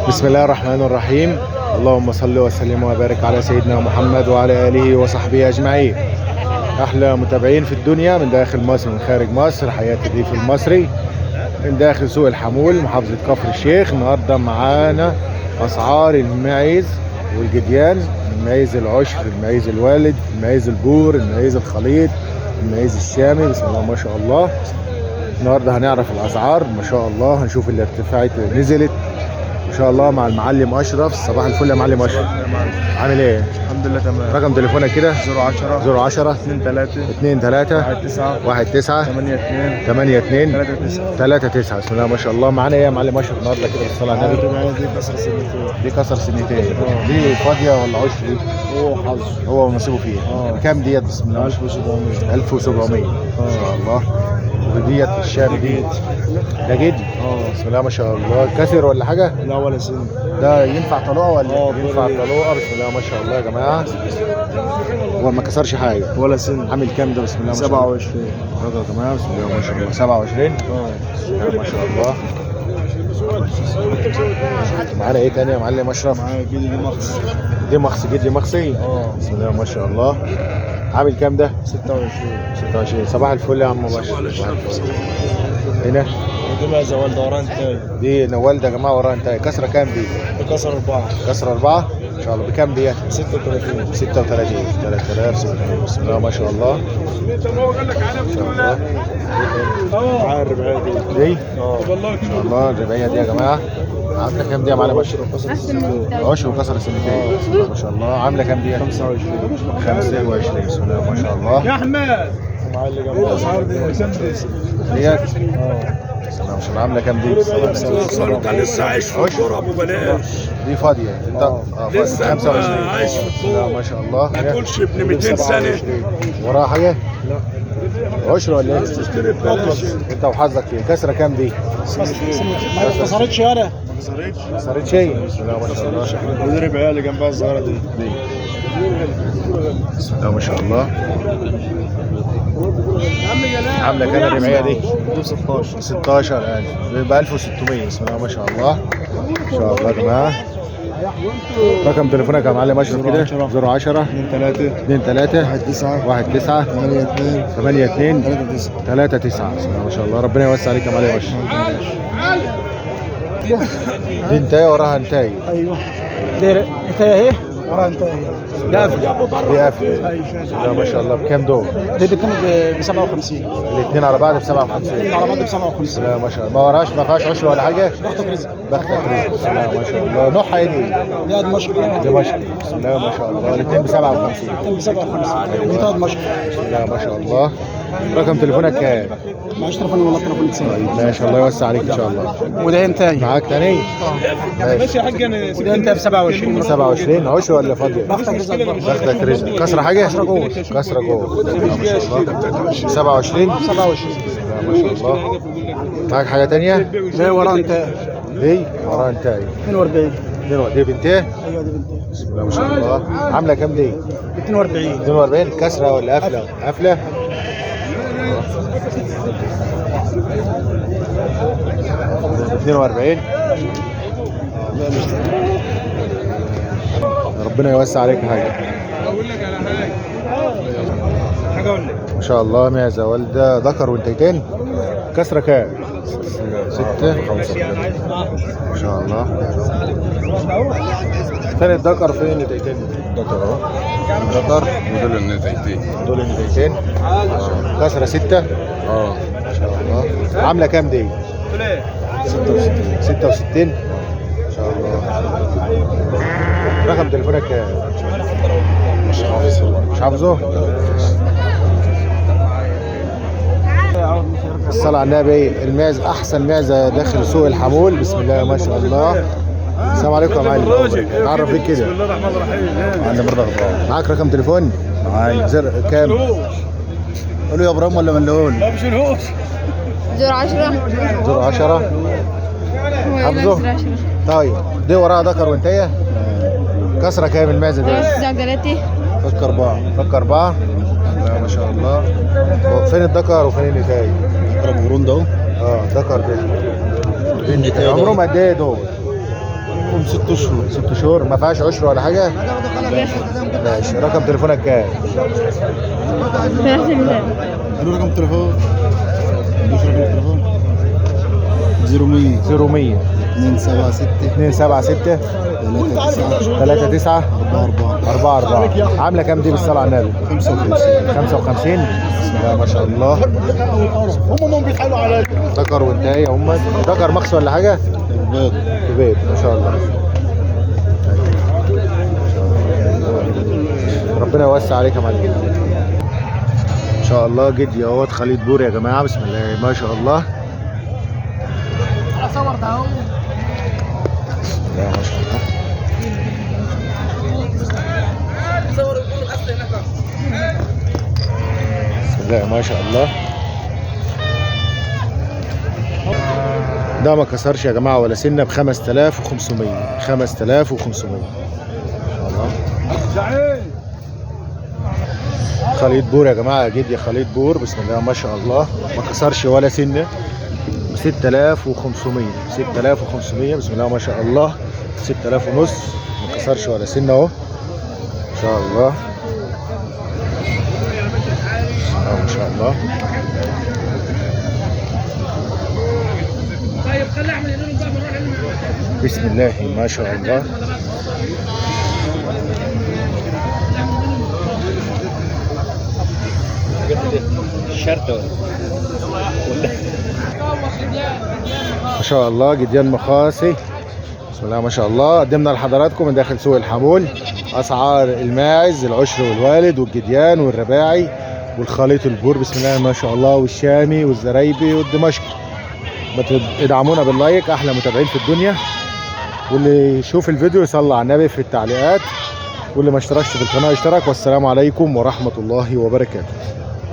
بسم الله الرحمن الرحيم. اللهم صل وسلم وبارك على سيدنا محمد وعلى آله وصحبه أجمعين. أحلى متابعين في الدنيا من داخل مصر ومن خارج مصر، حياة الريف المصري من داخل سوق الحمول محافظة كفر الشيخ. النهاردة معانا أسعار الماعز والجديان، الماعز العشر، الماعز الوالد، الماعز البور، الماعز الخليط، الماعز الشامي. بسم الله ما شاء الله. النهارده هنعرف الأسعار ما شاء الله، هنشوف الارتفاعات اللي نزلت ما شاء الله مع المعلم اشرف. صباح الفل يا معلم اشرف، عامل ايه؟ الحمد لله تمام. رقم تليفونك كده 010 2 2 3 3 1 9 8 2 8 2 3 9. 3 9. بسم الله ما شاء الله. معانا ايه يا معلم اشرف النهارده كده بالصلاه على النبي؟ دي كسر سنتين. دي كسر سنتين. دي فاضيه ولا عشر دي؟ هو حظ. هو ونصيبه فيها. بكام ديت؟ بسم الله 1700. 1700 ما شاء الله. وديت الشام دي ده جدي. بسم الله ما شاء الله. كسر ولا حاجه؟ لا ولا سن. ده ينفع طلوعه ولا ينفع بري. طلوعه؟ بسم الله ما شاء الله يا جماعه. هو ما كسرش حاجه. ولا سن. عامل كام ده؟ بسم الله ما شاء الله. 27. يا جماعه بسم الله ما شاء الله. 27 بسم الله ما شاء الله. معانا ايه تاني يا معلم اشرف؟ معايا كده دي مخص. دي مخص جدي مخصي. بسم الله ما شاء الله. عامل كام ده؟ 26. 26. صباح الفل يا عم باشا. صباح الفل. هنا ودي بقى زوال دوران تاني. دي نوال ده يا جماعه وراها انتهى. كسره كام دي؟ كسر 4. كسره 4 ان شاء الله. بكام دي؟ 36. 36 3600. بسم الله ما شاء الله. ما شاء الله. معايا الربعية دي. دي ما شاء الله الرباعيه دي يا جماعه. عامله كام دي يا معلم اشرف؟ كسر سنتين. عشر وكسر سنتين. بسم الله ما شاء الله. عامله كام دي؟ 25. 25. بسم الله ما شاء الله. يا احمد. ومعايا اللي جنبها. الاسعار دي كام دي؟ ديت بسم الله ما شاء الله. عامله كام دي؟ ده لسه عايش في التراب وبلاش. دي فاضيه. فاضية. لسه 25. عايش في بسم الله ما شاء الله. ما تقولش ابن 200 سنه. وراها حاجه؟ لا. عشر ولا ايه؟ تشتري ببلاش. انت وحظك فيه. كسره كام دي؟ ما اتكسرتش يالا. ما صارت شيء. بسم الله ما شاء الله. ودي الربعية اللي جنبها الصغيرة دي. بسم الله ما شاء الله. عامله كام الرباعيه دي؟ 16. 16000 ب 1600. بسم الله ما شاء الله. ما شاء الله يا جماعه. رقم تليفونك يا معلم اشرف كده 010 2 3 2 3 1 9 1 9 8 2 8 2 3 9. 3 9. بسم الله ما شاء الله. ربنا يوسع عليك يا معلم اشرف. دي انتايه وراها انتايه. ايوه. دي اهي وراها انت. ده قافل. دي قافله. بسم الله ما شاء الله. بكام دول؟ دي كانت ب 57. الاثنين على بعض ب 57. على بعض ب بسم 57. الله ما شاء الله. ما وراش ما فيهاش عشر ولا حاجه؟ بختك رزق. بختك رزق. بسم الله ما شاء الله. نوعها ايه دي؟ دي دمشق. دمشق. بسم الله ما شاء الله. الاثنين ب 57. ب 57. دي دمشق. بسم الله ما شاء الله. رقم تليفونك كام؟ معيش تليفون والله تليفون اتصال. ماشي الله يوسع عليك ان شاء الله. وده انتهي. معاك تاني؟ ماشي. يا حاج انا وده انتهي ب 27. 27 عشر ولا فاضيه؟ بختك رزق. بختك رزق. كسره حاجه؟ كسره جوه. كسره جوه. بسم الله ما شاء الله. 27 27. ما شاء الله. معاك حاجه تانيه؟ ده وراه انتهي. دي وراها انتهي. 42. دي بنتين. ايوه دي بنتهي. بسم الله ما شاء الله. عامله كام دي؟ 42. 42. كسره ولا قافله؟ قافله. 42. ربنا يوسع عليك يا حاجه. اقول لك على حاجه اقول لك. ما شاء الله. معزه والده ذكر وانتيتين. كسره كام؟ 6 5. ما شاء الله. فين الذكر فين الانتيتين؟ ذكر اهو. ذكر ودول النتيجتين. دول انتيتين. كسره 6. ما شاء الله. عامله كام دي؟ 66. ما شاء الله. رقم تليفونك كام؟ مش حافظ. مش حافظه؟ الصلاة على النبي. المعز احسن معزه داخل سوق الحمول. بسم الله ما شاء الله. السلام عليكم يا معلم. تعرف بيك كده. بسم الله الرحمن الرحيم. عندنا مرة غلطان. معاك رقم تليفون؟ معايا. زر كام؟ قولوا يا ابراهيم ولا ملهون؟ لا مش الهوش. 010 10 حافظه؟ طيب دي وراها ذكر وانتيه. كسره كام المعزه دي؟ زعجلاتي. فك 4. فك 4. لا ما شاء الله. فين الذكر وفين النتايه؟ ذكر قرون ده. ذكر ده. عمرهم قد ايه دول؟ هم 6 شهور. 6 شهور ما فيهاش عشر ولا حاجه؟ ماشي. رقم تليفونك كام؟ قالوا رقم تليفون. مش رقم تليفون 0100 0100 276 276 39 44. عامله كام دي بالصلاه على النبي؟ 55. بسم الله ما شاء الله. هم بيتحايلوا عليا. ذكر وانتهي يا امك. ذكر مخص ولا حاجه؟ بيض ما شاء الله. ربنا يوسع عليك يا معلم. ان شاء الله جدي اهوت خليط بور يا جماعه. بسم الله ما شاء الله. صورت اهو. بسم الله ما شاء الله. بسم الله ما شاء الله. ده ما كسرش يا جماعه ولا سنه ب 5500. 5500 ان شاء الله. خليط بور يا جماعه يا جدي خليط بور. بسم الله ما شاء الله. ما كسرش ولا سنه ب 6500. 6500 بسم الله ما شاء الله. 6000 ونص. ما كسرش ولا سنه اهو ان شاء الله. ما شاء الله. بسم الله ما شاء الله. ما شاء الله جديان مخاصي. بسم الله ما شاء الله. قدمنا لحضراتكم من داخل سوق الحمول اسعار الماعز العشر والوالد والجديان والرباعي والخليط البور. بسم الله ما شاء الله. والشامي والزرايبي والدمشقي. ادعمونا باللايك. احلى متابعين في الدنيا. واللي يشوف الفيديو يصلي على النبي في التعليقات. واللي ما اشتركش في القناه يشترك. والسلام عليكم ورحمه الله وبركاته.